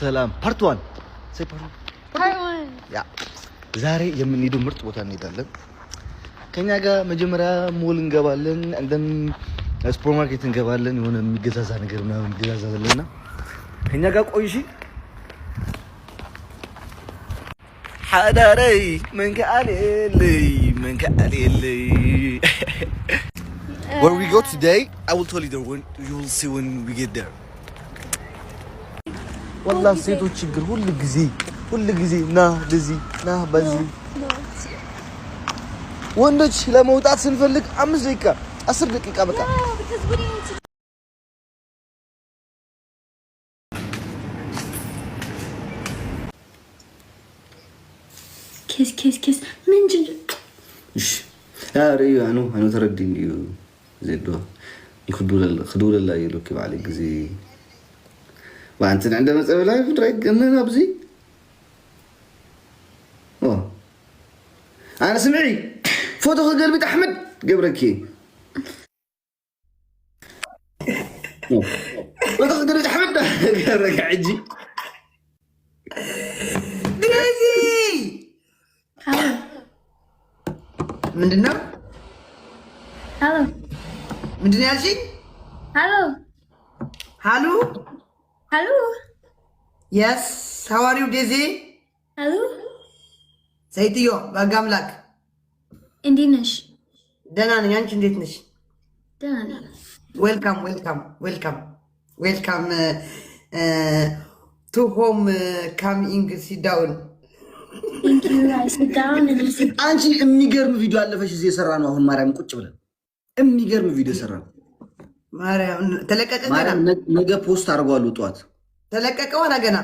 ሰላም ፓርት 1 ሳይ ፓርት 1 ያ ዛሬ የምንሄደው ምርጥ ቦታ እንሄዳለን። ከኛ ጋር መጀመሪያ ሞል እንገባለን፣ እንደን ሱፐርማርኬት እንገባለን። የሆነ የሚገዛዛ ነገር ምናምን እንገዛዛለንና ከኛ ጋር ቆይሺ። حداري من كالي Where we go today, I will tell you there when you will see when we get there. والله سيتو تشجر كل جزي نا بزي وندش لما وطعت سنفلك 5 دقيقة 10 دقيقة بقى. كيس من جد ايش يا ريو انا ترديني زيدو خدول الله يلوك عليك زي وانت عندما مسألة لا فترك اننا بزي انا سمعي فوتو قلبي احمد قبركي فوتو قلبي احمد قبرك عجي ምንድነው? ሃሎ ምንድነው ያልሽኝ? ሃሎ yes how are you Daisy? ሃሎ ሰይትዮ በጋምላክ እንዴት ነሽ? ደህና ነኝ። አንቺ እንዴት ነሽ? ደህና ነኝ። welcome to home coming sit down. Thank you. I sit down and I sit. አንቺ የሚገርም ቪዲዮ አለፈሽ እዚህ የሰራ ነው። አሁን ማርያም ቁጭ ብለን የሚገርም ቪዲዮ ሰራ ነው። ማርያም ተለቀቀ ገና ነገ ፖስት አድርጓለሁ። ጧት ተለቀቀ ወላ ገና?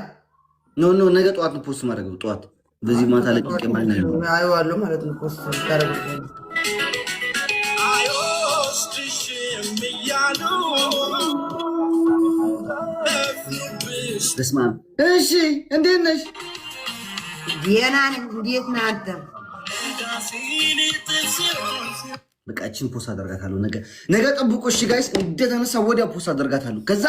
ኖ ነገ ጧት ነው ፖስት ማድረግ። ጧት በዚህ ማታ ለቅቄ ማለት ነው። አይዋለሁ ማለት ነው ፖስት ታረጋግጥ። በስመ አብ። እሺ እንዴት ነሽ? ዲያና እንዴት ነህ አንተ? በቃችን ፖስት አደርጋታለሁ ነገ ጠብቁ። እሺ ጋይስ እንደተነሳ ወዲያ ፖስት አደርጋታለሁ። ከዛ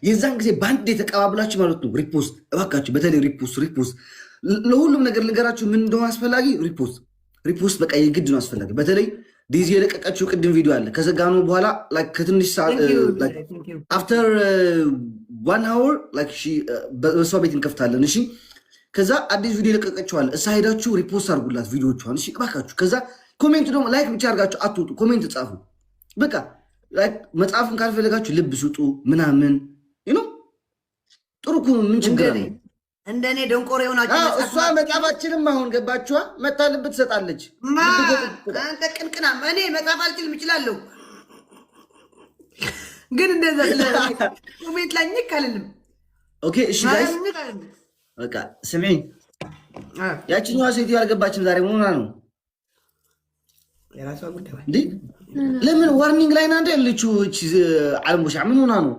የዛን ጊዜ ባንድ የተቀባብላችሁ ማለት ነው። ሪፖስት እባካችሁ፣ በተለይ ሪፖስት ለሁሉም ነገር ልንገራችሁ ምን እንደሆነ አስፈላጊ። ሪፖስት በቃ የግድ ነው አስፈላጊ። በተለይ ዲዚ የለቀቀችው ቅድም ቪዲዮ አለ ከዘጋኑ በኋላ ላይክ ከትንሽ ሰዓት አፍተር 1 hour ላይክ በሷ ቤት እንከፍታለን። እሺ ከዛ አዲስ ቪዲዮ ለቀቀችዋል። እሳ ሄዳችሁ ሪፖስት አድርጉላት ቪዲዮቿን። እሺ እባካችሁ። ከዛ ኮሜንት ደግሞ ላይክ ብቻ አድርጋችሁ አትውጡ፣ ኮሜንት ጻፉ። በቃ ላይክ መጻፍን ካልፈለጋችሁ ልብ ስጡ ምናምን ጥሩ እኮ ምን ችግር አለ? እንደኔ ደንቆሮ የሆናችሁ እሷ መጻፋችንም አሁን ገባችኋ? መታ ልብ ትሰጣለች። አንተ ቅንቅና እኔ መጻፍ አልችልም እችላለሁ፣ ግን እንደዛ ኮሜንት ላይ ንካልልም። ኦኬ እሺ ጋይስ በቃ ስሚኝ፣ ያቺኛዋ ሴት ያልገባችም ዛሬ ምን ሆና ነው? የራሷ ጉዳይ እንዴ! ለምን ዋርኒንግ ላይ ናንተ ያለችው? እቺ አልሙሻ ምን ሆና ነው?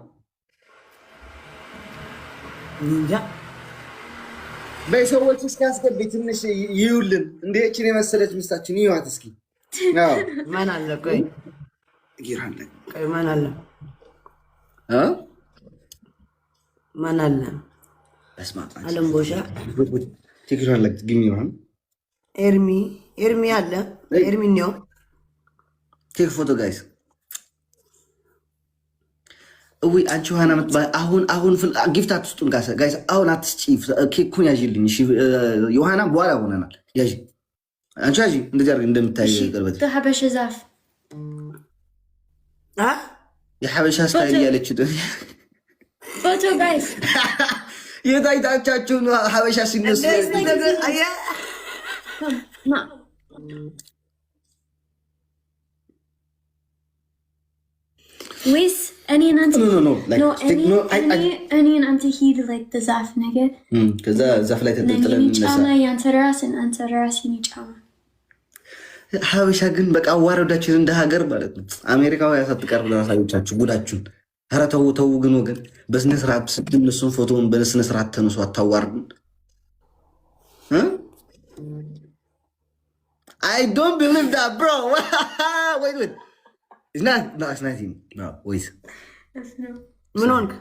እንጃ በሰዎች እስካስገቢ ትንሽ ይዩልን። እንዴ እቺን የመሰለች ሚስታችን ይዩት እስኪ። አዎ ማን አለ? ቆይ ይራለ ቆይ ማን አለ? ማን አለ? አለም ቦሻ ቲክራል ላይ ትገኛለህ። ኤርሚ አለ። ኤርሚ ነው። ቴክ ፎቶ ጋይስ። አንቺ ዮሐና አሁን ጊፍት አትስጡን ጋይስ። አሁን አትስጪ። ኬኩን ያዥልኝ እሺ። ዮሐና በኋላ ሆነናል። ያዥ አንቺ ያዥ። እንደዚህ አድርግ እንደምታይ ቀርበት ሀበሻ ዛፍ የሀበሻ ስታይል ያለች ፎቶ ጋይስ የታይታቻችሁ ሀበሻ ሲነሱ ወይስ እኔ እናንተ ሂድ ላይክ ዛፍ ነገር ከዛ ዛፍ ላይ ተንጠልጥለን ጫማ ያንተ ራስን ጫማ ሀበሻ ግን በቃ አዋረዳችን እንደ ሀገር ማለት ነው። አሜሪካዊ ያሳጥቀር ለራሳዮቻችሁ ጉዳችሁን። ኧረ ተው ግን ወገን በስነ ስርዓት ስትነሱን ፎቶውን በስነ ስርዓት ተነሱ። አታዋርዱን። I don't believe that, bro. Wait. It's not him. No, wait. That's no. ምን ሆንክ?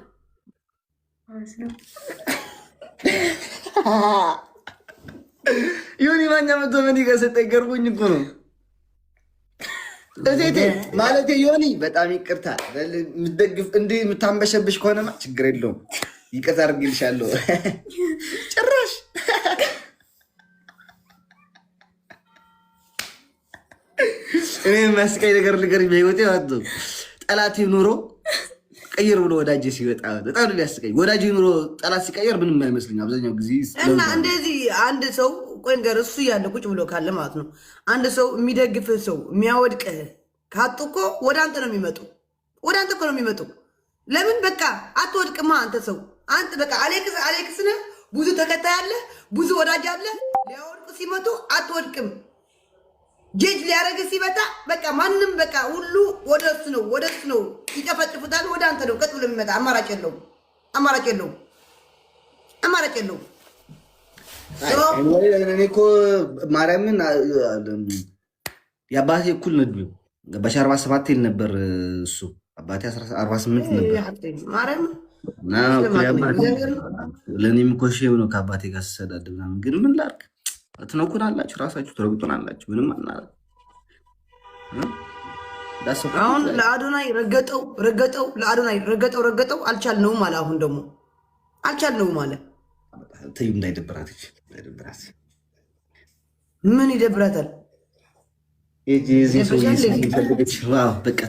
ዮኒ ማኛ መቶ ምን ይገሰጠኝ ገርሞኝ እኮ ነው። እቴቴ ማለት ዮኒ በጣም ይቅርታ ምትደግፍ እንዲህ የምታንበሸብሽ ከሆነማ ችግር የለውም ይቅርታ አድርግልሻለሁ። ጭራሽ እኔ የሚያስቀኝ ነገር ልንገርሽ በህይወቴ ማለት ነው። ጠላት ኑሮ ቀይር ብሎ ወዳጅ ሲወጣ በጣም ነው የሚያስቀኝ። ወዳጅ ኑሮ ጠላት ሲቀየር ምንም አይመስልኝ አብዛኛው ጊዜ። እና እንደዚህ አንድ ሰው ቆይ ንገር እሱ ያለ ቁጭ ብሎ ካለ ማለት ነው አንድ ሰው የሚደግፍህ ሰው የሚያወድቅህ ካጡ እኮ ወደ አንተ ነው የሚመጡ፣ ወደ አንተ እኮ ነው የሚመጡ። ለምን በቃ አትወድቅማ አንተ ሰው አንተ በቃ አሌክስ ነህ፣ ብዙ ተከታይ አለ፣ ብዙ ወዳጅ አለ። ሊያወድቁ ሲመጡ አትወድቅም። ጄጅ ሊያደርግ ሲመጣ በቃ ማንም በቃ ሁሉ ወደ እሱ ነው ይጨፈጭፉታል። ወደ አንተ ነው ቀጥ ብሎ የሚመጣ። አማራጭ የለውም። እኔ እኮ ማርያምን የአባቴ እኩል ነድሜው ገባሽ 47 ይል ነበር እሱ አባቴ 48 ነበር። ለእኔም እኮ ሼም ነው ከአባቴ ጋር ስሰዳድ ምናምን። ግን ምን ላድርግ ትነኩን አላችሁ ራሳችሁ ትረግጡን አላችሁ። ምንም አናደርግ። አሁን ለአዶናይ ለአዶናይ ረገጠው አልቻልነውም አለ። አሁን ደግሞ አልቻልነውም አለ። ተዩ እንዳይደብራት ምን ይደብራታል? በቃ